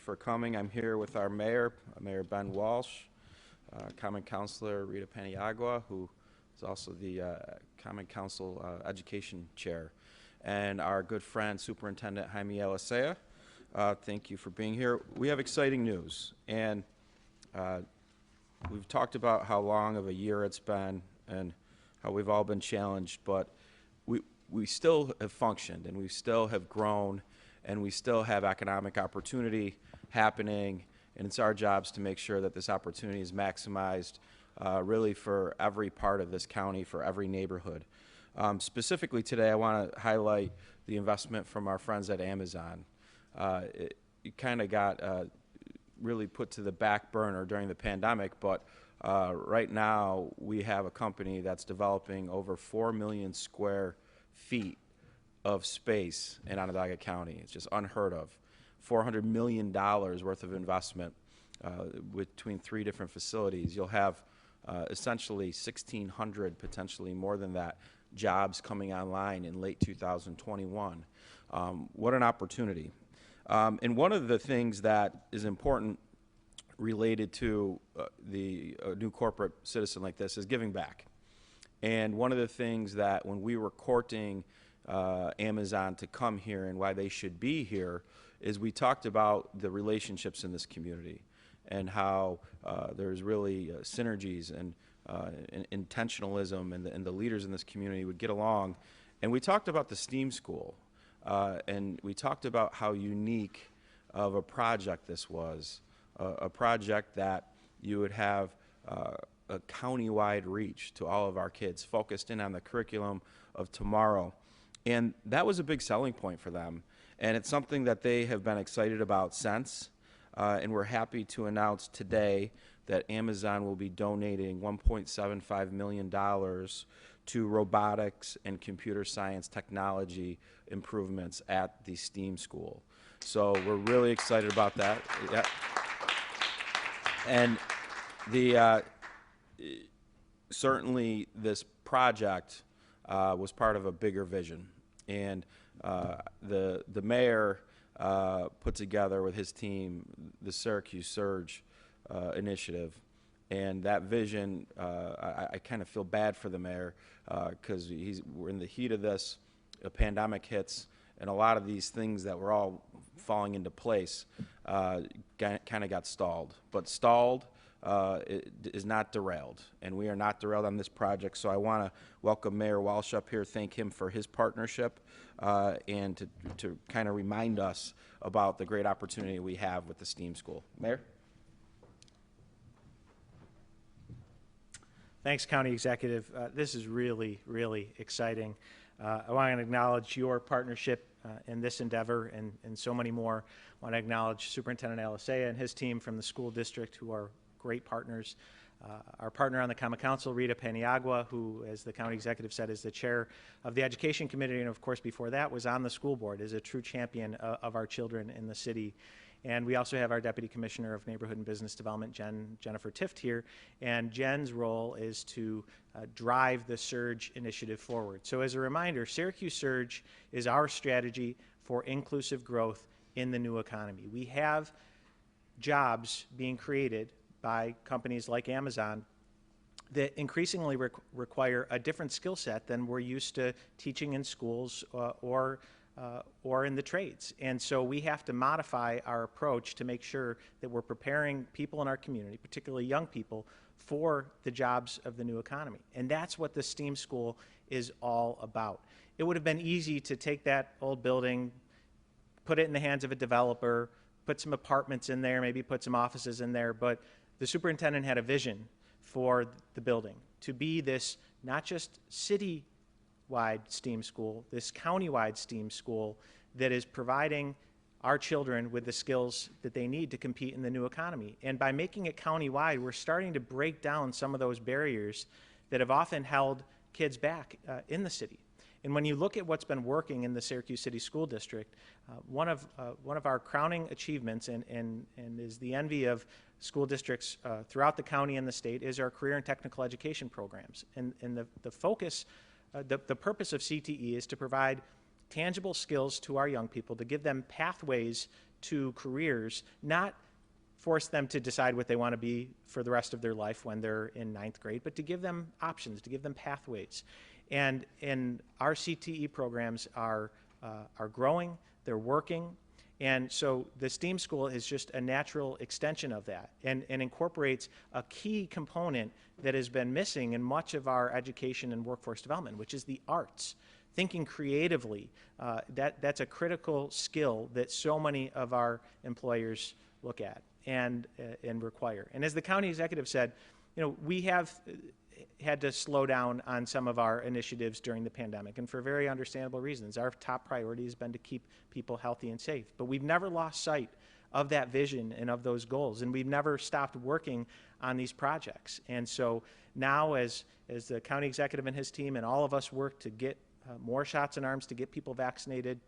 for coming. I'm here with our mayor, Mayor Ben Walsh, Common Councilor Rita Paniagua, who is also the Common Council Education Chair, and our good friend Superintendent Jaime Elisea. Thank you for being here. We have exciting news, and we've talked about how long of a year it's been and how we've all been challenged, but we still have functioned, and we still have grown, and we still have economic opportunity happening, and it's our jobs to make sure that this opportunity is maximized really for every part of this county, for every neighborhood. Specifically today, I want to highlight the investment from our friends at Amazon. It kind of got really put to the back burner during the pandemic, but right now we have a company that's developing over 4 million square feet of space in Onondaga County. It's just unheard of. $400 million worth of investment between 3 different facilities. You'll have essentially 1,600, potentially more than that, jobs coming online in late 2021. What an opportunity. And one of the things that is important related to the new corporate citizen like this is giving back. And one of the things that when we were courting Amazon to come here and why they should be here is we talked about the relationships in this community and how there's really synergies and intentionalism, and the leaders in this community would get along. And we talked about the STEAM school, and we talked about how unique of a project this was, a project that you would have a county-wide reach to all of our kids, focused in on the curriculum of tomorrow. And that was a big selling point for them. And it's something that they have been excited about since. And we're happy to announce today that Amazon will be donating $1.75 million to robotics and computer science technology improvements at the STEAM school. So we're really excited about that. Yeah. And certainly this project was part of a bigger vision, and the mayor put together with his team the Syracuse Surge initiative, and that vision, I kind of feel bad for the mayor because we're in the heat of this, a pandemic hits, and a lot of these things that were all falling into place kind of got stalled. But stalled is not derailed, and we are not derailed on this project. So I want to welcome Mayor Walsh up here, thank him for his partnership, and to kind of remind us about the great opportunity we have with the STEAM school. Mayor? Thanks, County Executive. This is really, really exciting. I want to acknowledge your partnership in this endeavor and so many more. I want to acknowledge Superintendent Elisea and his team from the school district, who are great partners. Our partner on the Common Council, Rita Paniagua, who, as the County Executive said, is the chair of the Education Committee, and of course before that was on the school board, is a true champion of our children in the city. And we also have our Deputy Commissioner of Neighborhood and Business Development, Jennifer Tift, here. And Jen's role is to drive the Surge initiative forward. So as a reminder, Syracuse Surge is our strategy for inclusive growth in the new economy. We have jobs being created by companies like Amazon that increasingly require a different skill set than we're used to teaching in schools or in the trades. And so we have to modify our approach to make sure that we're preparing people in our community, particularly young people, for the jobs of the new economy. And that's what the STEAM school is all about. It would have been easy to take that old building, put it in the hands of a developer, put some apartments in there, maybe put some offices in there, but the superintendent had a vision for the building to be this not just city-wide STEAM school, this county-wide STEAM school that is providing our children with the skills that they need to compete in the new economy. And by making it county-wide, we're starting to break down some of those barriers that have often held kids back in the city. And when you look at what's been working in the Syracuse City School District, one of our crowning achievements and is the envy of school districts throughout the county and the state is our career and technical education programs. And the focus, the purpose of CTE is to provide tangible skills to our young people, to give them pathways to careers, not force them to decide what they want to be for the rest of their life when they're in ninth grade, but to give them options, to give them pathways. And our CTE programs are growing, they're working, and so the STEAM school is just a natural extension of that and incorporates a key component that has been missing in much of our education and workforce development, which is the arts. Thinking creatively, that's a critical skill that so many of our employers look at and require. And as the county executive said, we have had to slow down on some of our initiatives during the pandemic, and for very understandable reasons. Our top priority has been to keep people healthy and safe, but we've never lost sight of that vision and of those goals, and we've never stopped working on these projects. And so now, as the county executive and his team and all of us work to get more shots in arms, to get people vaccinated,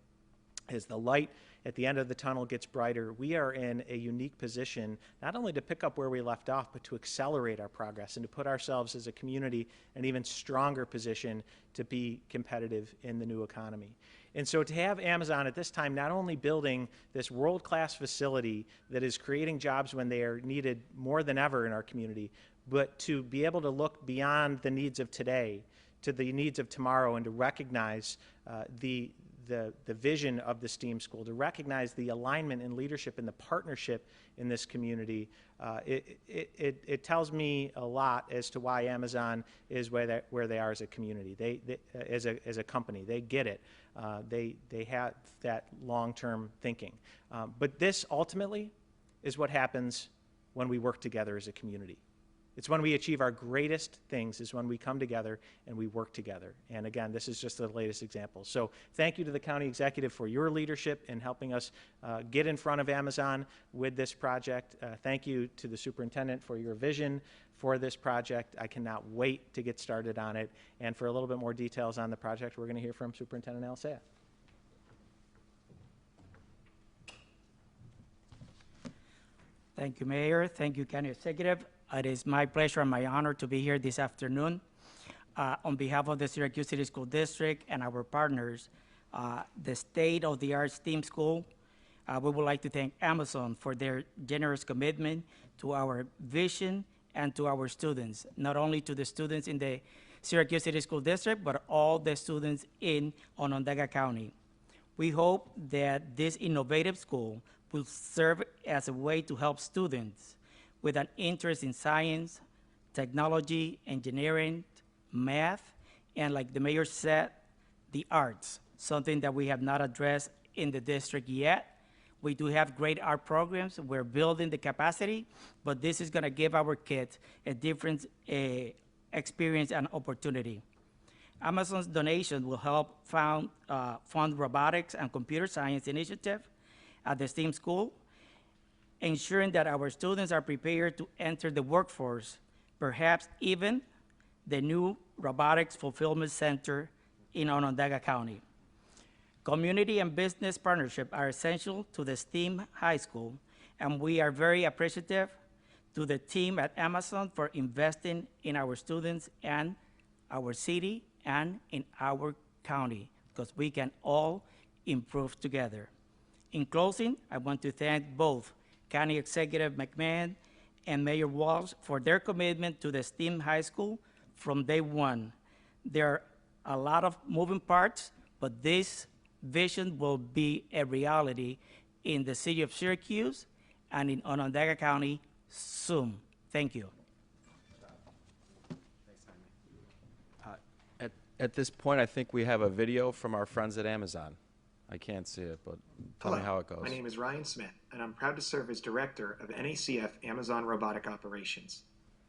as the light at the end of the tunnel gets brighter, we are in a unique position not only to pick up where we left off, but to accelerate our progress and to put ourselves as a community in an even stronger position to be competitive in the new economy. And so to have Amazon at this time not only building this world-class facility that is creating jobs when they are needed more than ever in our community, but to be able to look beyond the needs of today to the needs of tomorrow and to recognize the vision of the STEAM school, to recognize the alignment and leadership and the partnership in this community, it tells me a lot as to why Amazon is where they are as a community, as a company. They get it. They have that long-term thinking. But this ultimately is what happens when we work together as a community. It's when we achieve our greatest things, is when we come together and we work together. And again, this is just the latest example. So thank you to the county executive for your leadership in helping us get in front of Amazon with this project. Thank you to the superintendent for your vision for this project. I cannot wait to get started on it. And for a little bit more details on the project, we're going to hear from Superintendent Alisea. Thank you, Mayor. Thank you, County Executive. It is my pleasure and my honor to be here this afternoon. On behalf of the Syracuse City School District and our partners, the state-of-the-art STEAM school, we would like to thank Amazon for their generous commitment to our vision and to our students, not only to the students in the Syracuse City School District, but all the students in Onondaga County. We hope that this innovative school will serve as a way to help students with an interest in science, technology, engineering, math, and like the mayor said, the arts, something that we have not addressed in the district yet. We do have great art programs. We're building the capacity, but this is gonna give our kids a different experience and opportunity. Amazon's donation will help fund robotics and computer science initiative at the STEAM school, ensuring that our students are prepared to enter the workforce, perhaps even the new Robotics Fulfillment Center in Onondaga County. Community and business partnership are essential to the STEAM high school, and we are very appreciative to the team at Amazon for investing in our students and our city and in our county, because we can all improve together. In closing, I want to thank both County Executive McMahon and Mayor Walsh for their commitment to the STEAM high school from day one. There are a lot of moving parts, but this vision will be a reality in the city of Syracuse and in Onondaga County soon. Thank you. At this point, I think we have a video from our friends at Amazon. I can't see it, but tell me how it goes. My name is Ryan Smith, and I'm proud to serve as Director of NACF Amazon Robotic Operations.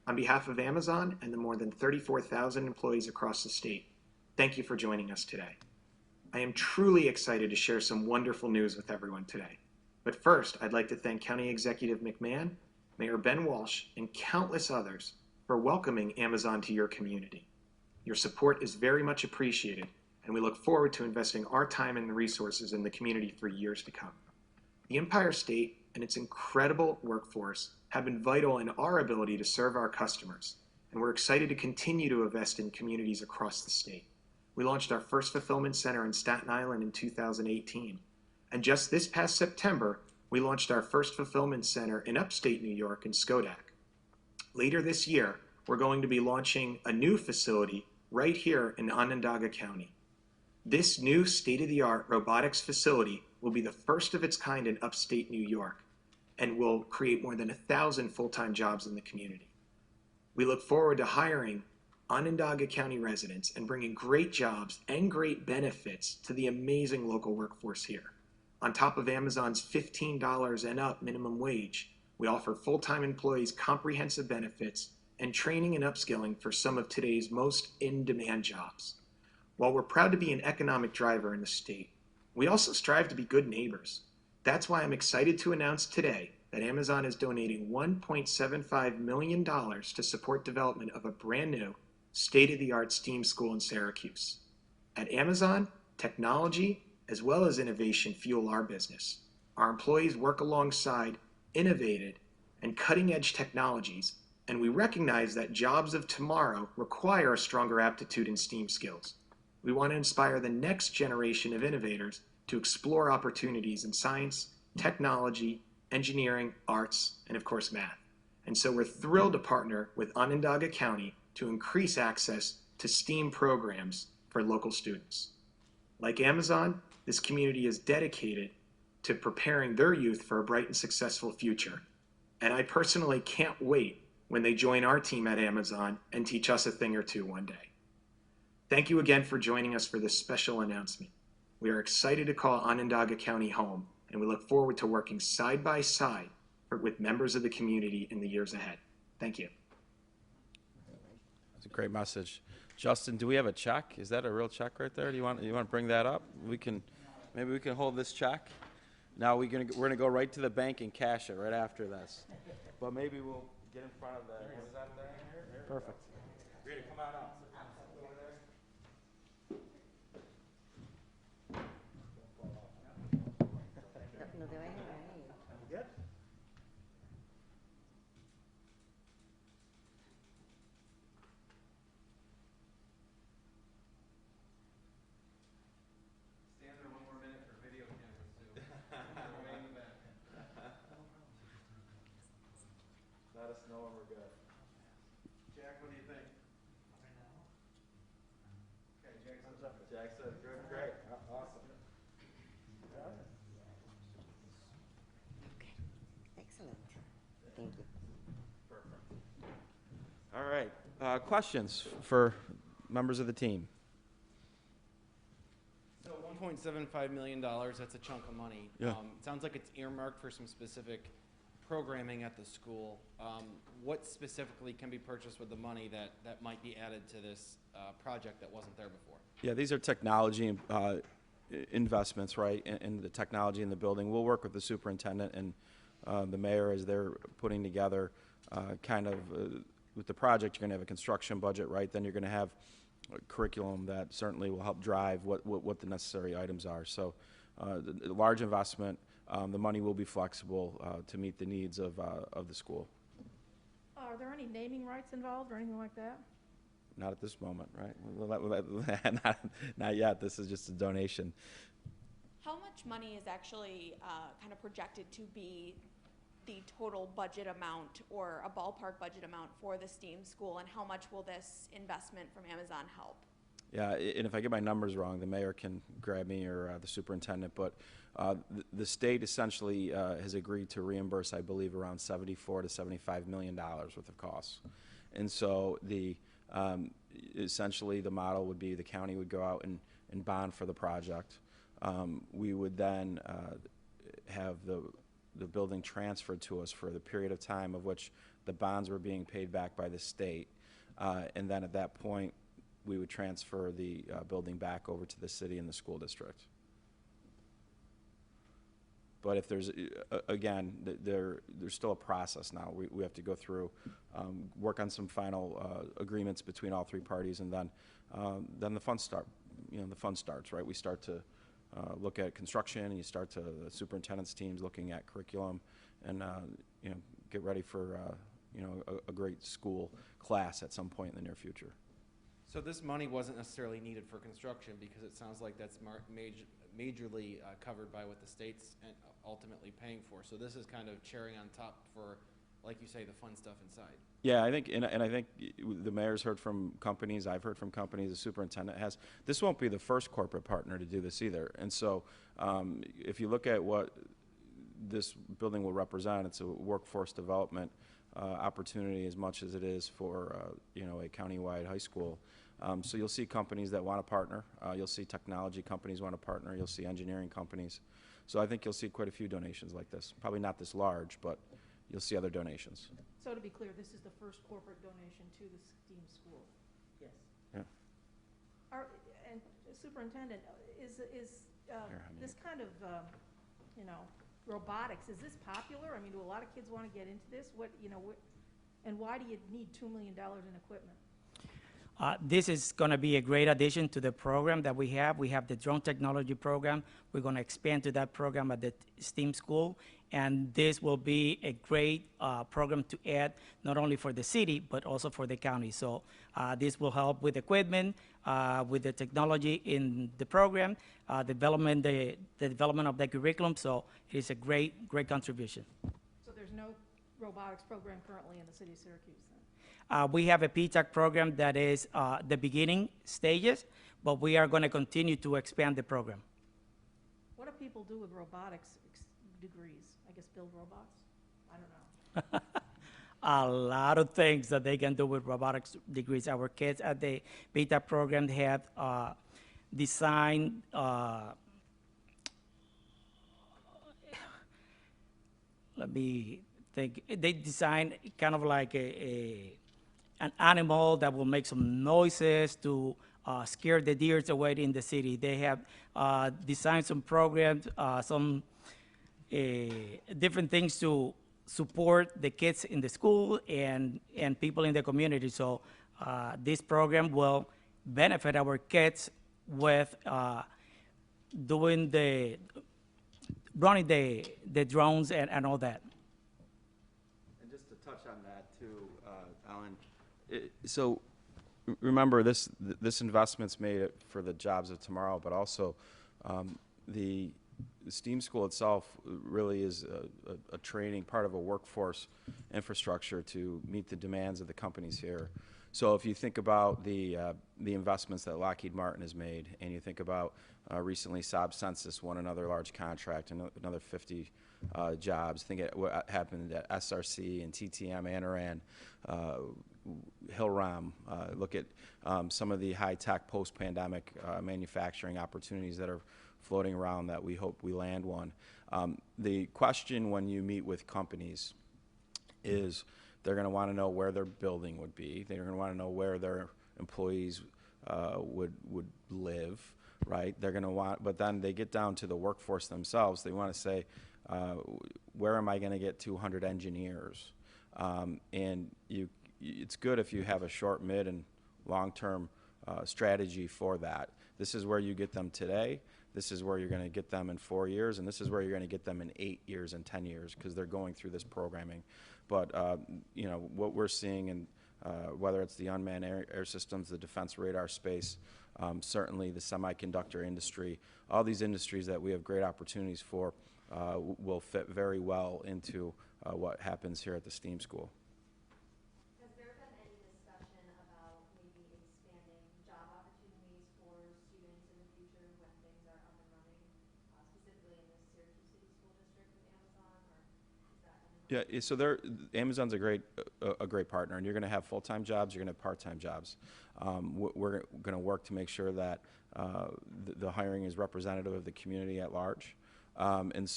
On behalf of Amazon and the more than 34,000 employees across the state, thank you for joining us today. I am truly excited to share some wonderful news with everyone today. But first, I'd like to thank County Executive McMahon, Mayor Ben Walsh, and countless others for welcoming Amazon to your community. Your support is very much appreciated, and we look forward to investing our time and resources in the community for years to come. The Empire State and its incredible workforce have been vital in our ability to serve our customers, and we're excited to continue to invest in communities across the state. We launched our first fulfillment center in Staten Island in 2018, and just this past September, we launched our first fulfillment center in upstate New York in Schodack. Later this year, we're going to be launching a new facility right here in Onondaga County. This new state-of-the-art robotics facility will be the first of its kind in upstate New York and will create more than 1,000 full-time jobs in the community. We look forward to hiring Onondaga County residents and bringing great jobs and great benefits to the amazing local workforce here. On top of Amazon's $15 and up minimum wage, we offer full-time employees comprehensive benefits and training and upskilling for some of today's most in-demand jobs. While we're proud to be an economic driver in the state, we also strive to be good neighbors. That's why I'm excited to announce today that Amazon is donating $1.75 million to support development of a brand new, state-of-the-art STEAM school in Syracuse. At Amazon, technology as well as innovation fuel our business. Our employees work alongside innovative and cutting-edge technologies, and we recognize that jobs of tomorrow require a stronger aptitude in STEAM skills. We want to inspire the next generation of innovators to explore opportunities in science, technology, engineering, arts, and of course math. And so we're thrilled to partner with Onondaga County to increase access to STEAM programs for local students. Like Amazon, this community is dedicated to preparing their youth for a bright and successful future. And I personally can't wait when they join our team at Amazon and teach us a thing or two one day. Thank you again for joining us for this special announcement. We are excited to call Onondaga County home, and we look forward to working side by side with members of the community in the years ahead. Thank you. That's a great message. Justin, do we have a check? Is that a real check right there? Do you want to bring that up? Maybe we can hold this check. Now we're gonna go right to the bank and cash it right after this. But maybe we'll get in front of that. What is that there? Perfect. Rita, come on up. Over there. No te vayas a ir. Good. Stand there one more minute for video cameras too. Way in the back. Let us know when we're good. Jack, what do you think? Okay, Jack said good, great, awesome. Okay. Excellent. Thank you. Perfect. All right, questions for members of the team? So $1.75 million, that's a chunk of money. Yeah. It sounds like it's earmarked for some specific programming at the school. What specifically can be purchased with the money that might be added to this project that wasn't there before? Yeah, these are technology investments, right, in the technology in the building. We'll work with the superintendent and the mayor as they're putting together with the project. You're going to have a construction budget, right? Then you're going to have a curriculum that certainly will help drive what the necessary items are. So the large investment, the money will be flexible to meet the needs of the school. Are there any naming rights involved or anything like that? Not at this moment, right? Not yet. This is just a donation. How much money is actually kind of projected to be the total budget amount or a ballpark budget amount for the STEAM school, and how much will this investment from Amazon help? Yeah, and if I get my numbers wrong, the mayor can grab me or the superintendent, but the state essentially has agreed to reimburse, I believe, around $74 to $75 million worth of costs. And so essentially the model would be the county would go out and bond for the project. We would then have the building transferred to us for the period of time of which the bonds were being paid back by the state. And then at that point, we would transfer the building back over to the city and the school district. But if there's, again, there's still a process now. We have to go through, work on some final agreements between all three parties, and then the fun start. The fun starts, right? We start to look at construction, and you start to the superintendent's teams looking at curriculum, and get ready for a great school class at some point in the near future. So this money wasn't necessarily needed for construction, because it sounds like that's majorly covered by what the state's ultimately paying for. So this is kind of cherry on top for, like you say, the fun stuff inside. Yeah, I think, and I think the mayor's heard from companies, I've heard from companies, the superintendent has. This won't be the first corporate partner to do this either. And so if you look at what this building will represent, it's a workforce development opportunity as much as it is for, you know, a countywide high school. So you'll see companies that want to partner. You'll see technology companies want to partner. You'll see engineering companies. So I think you'll see quite a few donations like this. Probably not this large, but you'll see other donations. So to be clear, this is the first corporate donation to the STEAM school? Yes. And Superintendent, is this kind of, you know, robotics, is this popular? I mean, do a lot of kids want to get into this? What, you know, and why do you need $2 million in equipment? This is going to be a great addition to the program that we have. We have the drone technology program. We're going to expand to that program at the STEAM school. And this will be a great program to add, not only for the city, but also for the county. So this will help with equipment, with the technology in the program, the development of the curriculum. So it is a great contribution. So there's no robotics program currently in the city of Syracuse then? We have a PTAC program that is the beginning stages, but we are going to continue to expand the program. What do people do with robotics degrees? I guess build robots? I don't know. A lot of things that they can do with robotics degrees. Our kids at the PTAC program have designed let me think. They designed kind of like an animal that will make some noises to scare the deers away in the city. They have designed some programs, some different things to support the kids in the school and people in the community. So this program will benefit our kids with running the drones and all that. And just to touch on that too, Alan, so remember this investment's made for the jobs of tomorrow, but also the STEAM school itself really is a training, part of a workforce infrastructure to meet the demands of the companies here. So if you think about the investments that Lockheed Martin has made, and you think about recently Saab Census won another large contract, another 50 jobs. Think what happened at SRC and TTM, Anaran, Hill-Rom. Look at some of the high-tech post-pandemic manufacturing opportunities that are floating around that we hope we land one. The question when you meet with companies is they're going to want to know where their building would be. They're going to want to know where their employees would live, right? They're going to want, but then they get down to the workforce themselves. They want to say, where am I going to get 200 engineers? And it's good if you have a short, mid, and long-term strategy for that. This is where you get them today. This is where you're going to get them in 4 years, and this is where you're going to get them in 8 years and 10 years because they're going through this programming. But you know what we're seeing, and whether it's the unmanned air systems, the defense radar space, certainly the semiconductor industry, all these industries that we have great opportunities for will fit very well into what happens here at the STEAM school. Has there been any discussion about maybe expanding job opportunities for students in the future when things are up and running, specifically in the Syracuse City School District with Amazon, or is that coming? Yeah, so Amazon's a great partner, and you're going to have full-time jobs, you're going to have part-time jobs. We're going to work to make sure that the hiring is representative of the community at large. And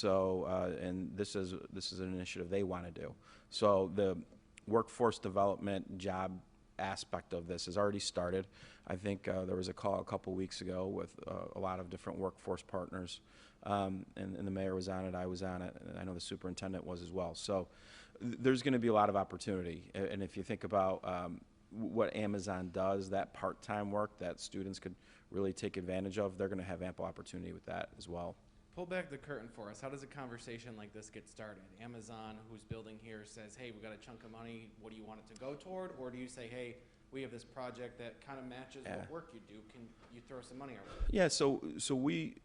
this is an initiative they want to do. So the workforce development job aspect of this has already started. I think there was a call a couple weeks ago with a lot of different workforce partners, and the mayor was on it, I was on it, and I know the superintendent was as well. So there's going to be a lot of opportunity. And if you think about what Amazon does, that part-time work that students could really take advantage of, they're going to have ample opportunity with that as well. Pull back the curtain for us. How does a conversation like this get started? Amazon, who's building here, says, hey, we got a chunk of money. What do you want it to go toward? Or do you say, hey, we have this project that kind of matches Yeah. what work you do. Can you throw some money our way? Yeah, so we,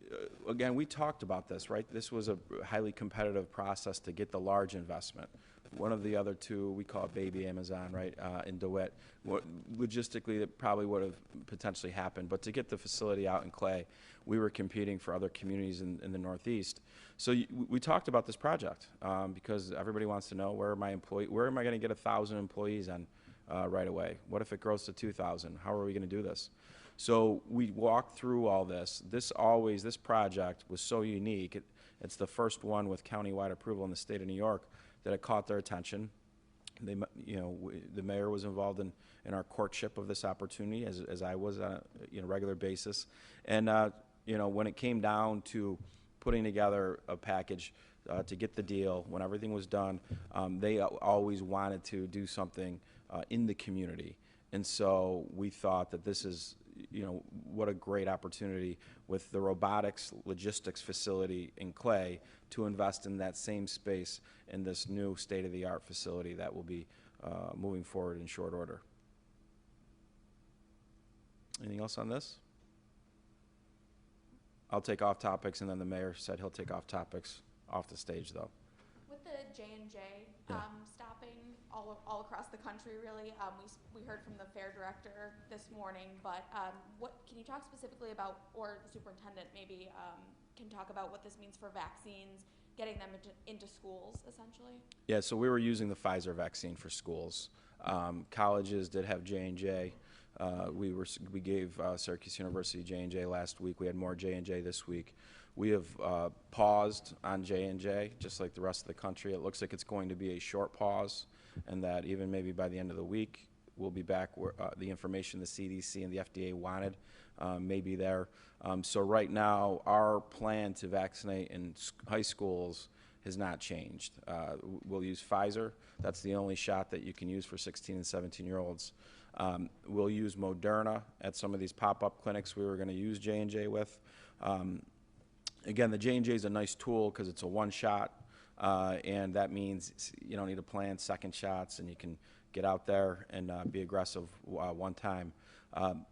again, we talked about this, right? This was a highly competitive process to get the large investment. One of the other two, we call it Baby Amazon, right, in DeWitt. Logistically, it probably would have potentially happened, but to get the facility out in Clay, we were competing for other communities in the Northeast. So we talked about this project because everybody wants to know where am I going to get 1,000 employees on right away? What if it grows to 2,000? How are we going to do this? So we walked through all this. This project was so unique. It's the first one with countywide approval in the state of New York that it caught their attention. They, the mayor was involved in our courtship of this opportunity, as I was on a regular basis. And when it came down to putting together a package to get the deal, when everything was done, they always wanted to do something in the community. And so we thought that this is, what a great opportunity with the robotics logistics facility in Clay to invest in that same space in this new state-of-the-art facility that will be moving forward in short order. Anything else on this? I'll take off topics, and then the mayor said he'll take off topics off the stage, though. With the J&J Yeah. stopping all across the country, really, we heard from the fair director this morning, but what can you talk specifically about, or the superintendent maybe can talk about what this means for vaccines, getting them into schools, essentially? Yeah, so we were using the Pfizer vaccine for schools. Colleges did have J&J. We gave Syracuse University J&J last week. We had more J&J this week. We have paused on J&J, just like the rest of the country. It looks like it's going to be a short pause, and that even maybe by the end of the week, we'll be back where the information the CDC and the FDA wanted may be there. So right now, our plan to vaccinate in high schools has not changed. We'll use Pfizer. That's the only shot that you can use for 16 and 17-year-olds. We'll use Moderna at some of these pop-up clinics we were going to use J&J with. Again, the J&J is a nice tool because it's a one-shot, and that means you don't need to plan second shots, and you can get out there and be aggressive one time.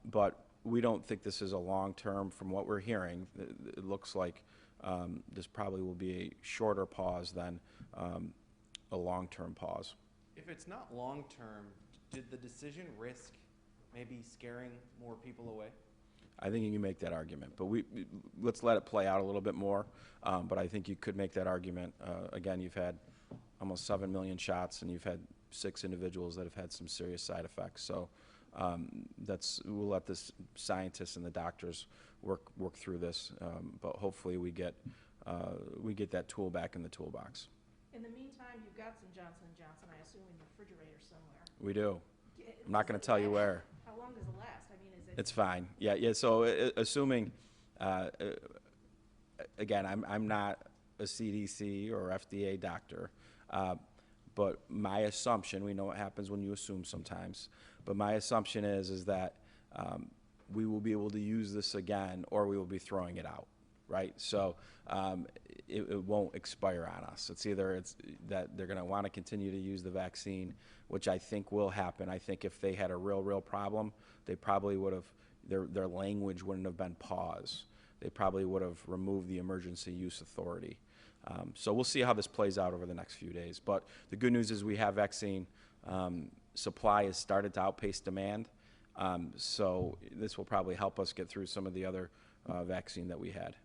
But we don't think this is a long-term, from what we're hearing. It looks like this probably will be a shorter pause than a long-term pause. If it's not long-term, did the decision risk maybe scaring more people away? I think you can make that argument, but let's let it play out a little bit more. But I think you could make that argument. Again, you've had almost 7 million shots, and you've had 6 individuals that have had some serious side effects. So we'll let the scientists and the doctors work through this. But hopefully we get that tool back in the toolbox. In the meantime, you've got some Johnson & Johnson, I assume, in the refrigerator somewhere. We do. I'm not going to tell you where. How long does it last? I mean, is it? It's fine. Yeah. So assuming, again, I'm not a CDC or FDA doctor, but my assumption, we know what happens when you assume sometimes, but my assumption is that we will be able to use this again, or we will be throwing it out, right? So it won't expire on us. It's either that they're going to want to continue to use the vaccine, which I think will happen. I think if they had a real problem, they probably would have, their language wouldn't have been pause. They probably would have removed the emergency use authority. So we'll see how this plays out over the next few days. But the good news is we have vaccine. Supply has started to outpace demand. So this will probably help us get through some of the other vaccine that we had.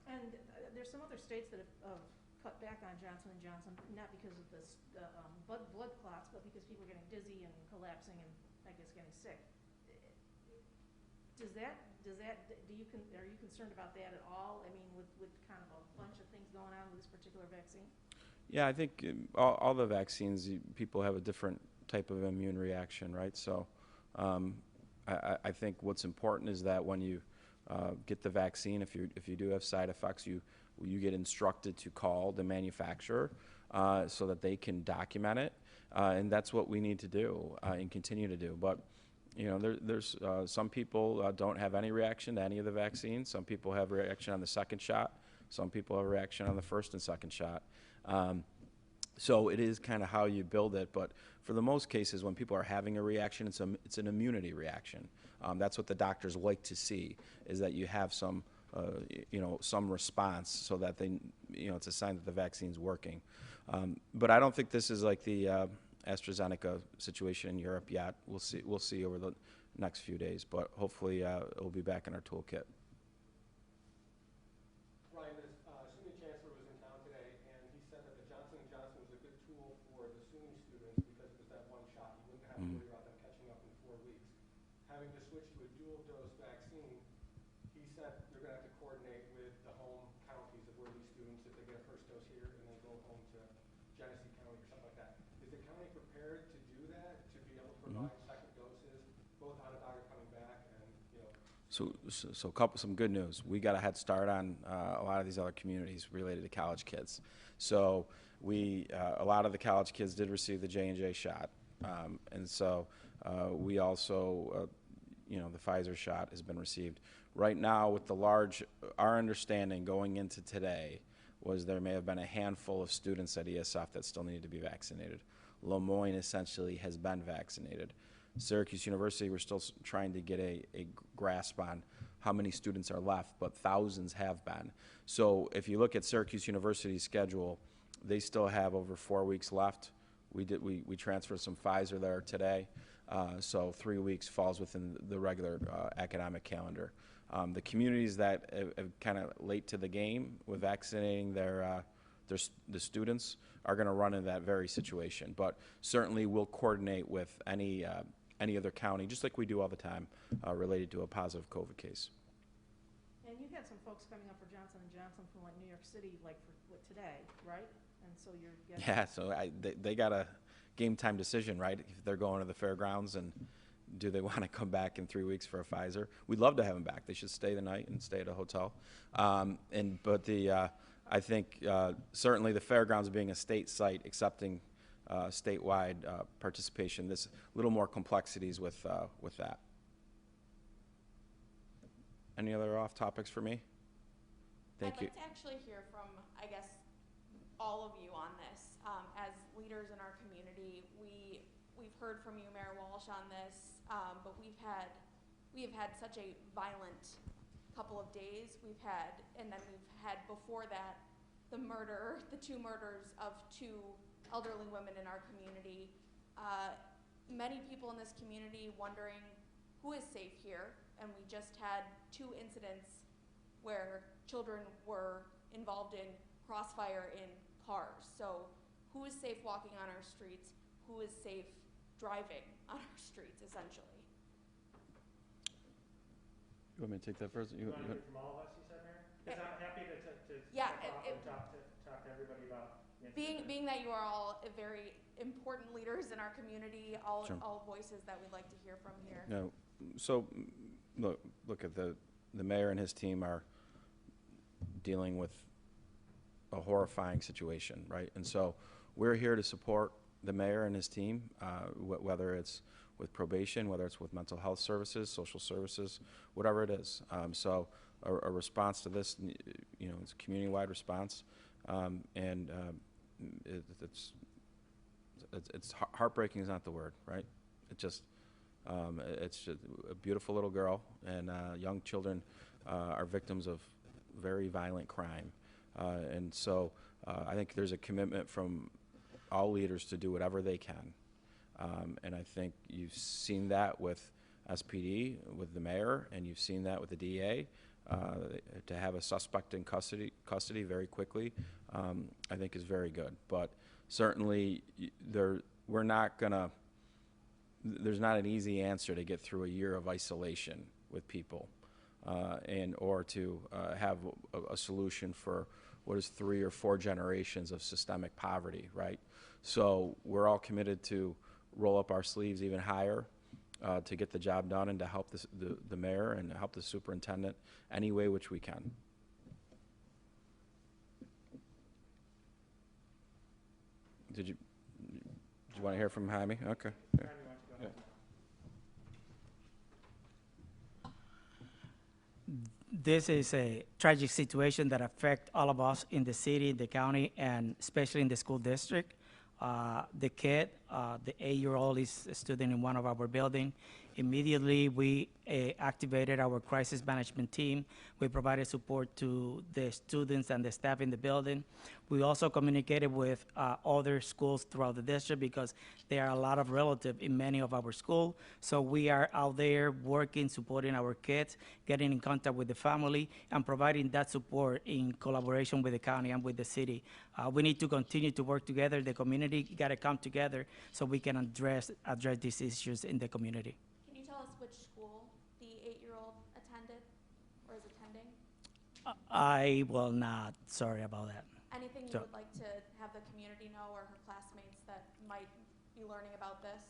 And there's some other states that have cut back on Johnson & Johnson, not because of the blood clots, but because people are getting dizzy and collapsing and, I guess, getting sick. Are you concerned about that at all? I mean, with kind of a bunch of things going on with this particular vaccine? Yeah, I think all the vaccines, people have a different type of immune reaction, right? So I think what's important is that when you get the vaccine, if you do have side effects, you get instructed to call the manufacturer so that they can document it, and that's what we need to do and continue to do. But there's some people don't have any reaction to any of the vaccines. Some people have reaction on the second shot. Some people have reaction on the first and second shot. So it is kind of how you build it, but for the most cases, when people are having a reaction, it's an immunity reaction. That's what the doctors like to see, is that you have some, some response, so that it's a sign that the vaccine's working. But I don't think this is like the AstraZeneca situation in Europe yet. We'll see over the next few days, but hopefully it'll be back in our toolkit. Ryan, the SUNY chancellor was in town today, and he said that the Johnson & Johnson was a good tool for the SUNY students because it was that one shot. You wouldn't have to worry about them catching up in 4 weeks. Having to switch to a dual-dose vaccine, he said you're going to have to coordinate with the home counties of where these students, if they get a first dose here and then go home to Genesee County or something like that. Is the county prepared to do that, to be able to provide second doses, both out of dog are coming back and, So some good news. We got a head start on a lot of these other communities related to college kids. So a lot of the college kids did receive the J&J shot, and so we also, the Pfizer shot has been received. Right now, with our understanding going into today was there may have been a handful of students at ESF that still needed to be vaccinated. Lemoyne essentially has been vaccinated. Syracuse University, we're still trying to get a grasp on how many students are left, but thousands have been. So if you look at Syracuse University's schedule, they still have over 4 weeks left. We transferred some Pfizer there today, so 3 weeks falls within the regular academic calendar. The communities that are kind of late to the game with vaccinating the students are going to run into that very situation, but certainly we'll coordinate with any other county, just like we do all the time, related to a positive COVID case. And you had some folks coming up for Johnson & Johnson from like New York City, like for today, right? And so you're getting... Yeah, so they got a game time decision, right? If they're going to the fairgrounds, and do they want to come back in 3 weeks for a Pfizer? We'd love to have them back. They should stay the night and stay at a hotel. I think certainly the fairgrounds being a state site, accepting statewide participation, there's a little more complexities with that. Any other off topics for me? Thank you. I'd like to actually hear from, I guess, all of you on this. As leaders in our community, we've heard from you, Mayor Walsh, on this, but we have had such a violent couple of days. And then we've had before that the two murders of 2 elderly women in our community. Many people in this community wondering who is safe here, and we just had 2 incidents where children were involved in crossfire in cars. So who is safe walking on our streets? Who is safe driving on our streets, essentially? You want me to take that first? You want to hear from all of us, you said, Mayor? Because I'm happy to Yeah, step up and talk to everybody about the being that you are all very important leaders in our community, all Sure. all voices that we'd like to hear from here. No. So look at the mayor and his team are dealing with a horrifying situation, right? And so we're here to support the mayor and his team, whether it's with probation, whether it's with mental health services, social services, whatever it is. So a response to this, it's a community-wide response, and it's heartbreaking is not the word, right? It's just a beautiful little girl, and young children are victims of very violent crime, and so I think there's a commitment from all leaders to do whatever they can, and I think you've seen that with SPD, with the mayor, and you've seen that with the DA. To have a suspect in custody very quickly, I think is very good. But certainly, there's not an easy answer to get through a year of isolation with people, or to have a solution for what is 3 or 4 generations of systemic poverty, right? So we're all committed to roll up our sleeves even higher to get the job done and to help the mayor and help the superintendent any way which we can. Did you want to hear from Jaime? Okay. Yeah. Yeah. This is a tragic situation that affects all of us in the city, the county, and especially in the school district. The kid, the 8-year-old, is a student in one of our buildings. Immediately, we activated our crisis management team. We provided support to the students and the staff in the building. We also communicated with other schools throughout the district because there are a lot of relatives in many of our schools. So we are out there working, supporting our kids, getting in contact with the family, and providing that support in collaboration with the county and with the city. We need to continue to work together. The community got to come together so we can address these issues in the community. Can you tell us which school the 8-year-old attended or is attending? I will not. Sorry about that. Anything you So- would like to have the community know or her classmates that might be learning about this?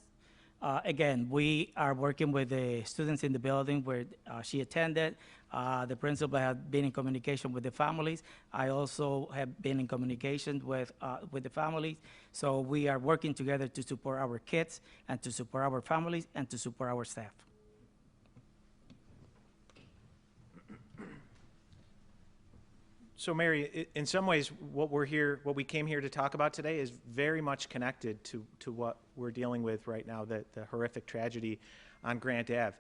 Again, we are working with the students in the building where she attended. The principal has been in communication with the families. I also have been in communication with the families. So we are working together to support our kids and to support our families and to support our staff. So Mary, in some ways, what we came here to talk about today is very much connected to what we're dealing with right now, the horrific tragedy on Grant Ave.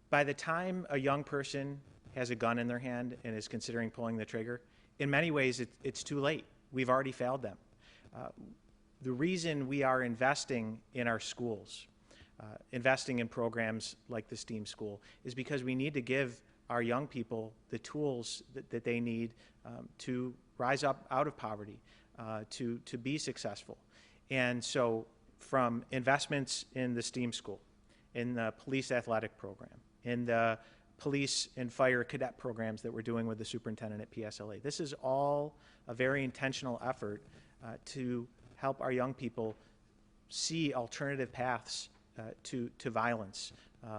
By the time a young person has a gun in their hand and is considering pulling the trigger, in many ways, it's too late. We've already failed them. The reason we are investing in our schools, investing in programs like the STEAM School, is because we need to give our young people the tools that they need to rise up out of poverty, to be successful. And so from investments in the STEAM School, in the police athletic program, in the police and fire cadet programs that we're doing with the superintendent at PSLA, this is all a very intentional effort to help our young people see alternative paths to violence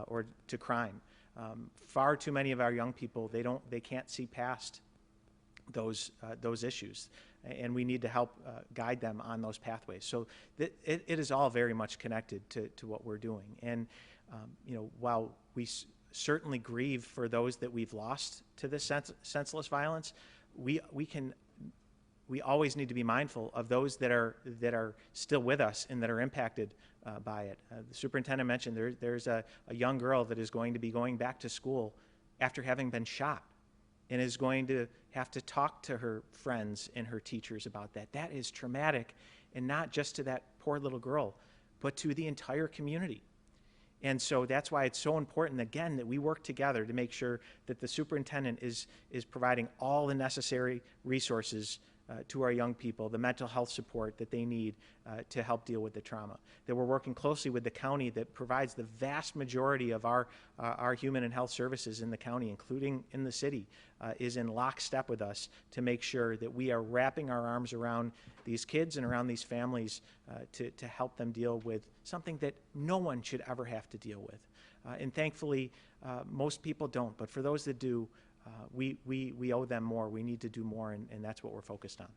or to crime. Far too many of our young people, they can't see past those issues, and we need to help guide them on those pathways. So it is all very much connected to what we're doing. And while we certainly grieve for those that we've lost to this senseless violence, we always need to be mindful of those that are still with us and that are impacted by it. The superintendent mentioned there's a young girl that is going to be going back to school after having been shot and is going to have to talk to her friends and her teachers about that. That is traumatic, and not just to that poor little girl, but to the entire community. And so that's why it's so important, again, that we work together to make sure that the superintendent is providing all the necessary resources to our young people, the mental health support that they need to help deal with the trauma. That we're working closely with the county that provides the vast majority of our human and health services in the county, including in the city, is in lockstep with us to make sure that we are wrapping our arms around these kids and around these families to help them deal with something that no one should ever have to deal with. And thankfully, most people don't, but for those that do, we owe them more. We need to do more, and that's what we're focused on.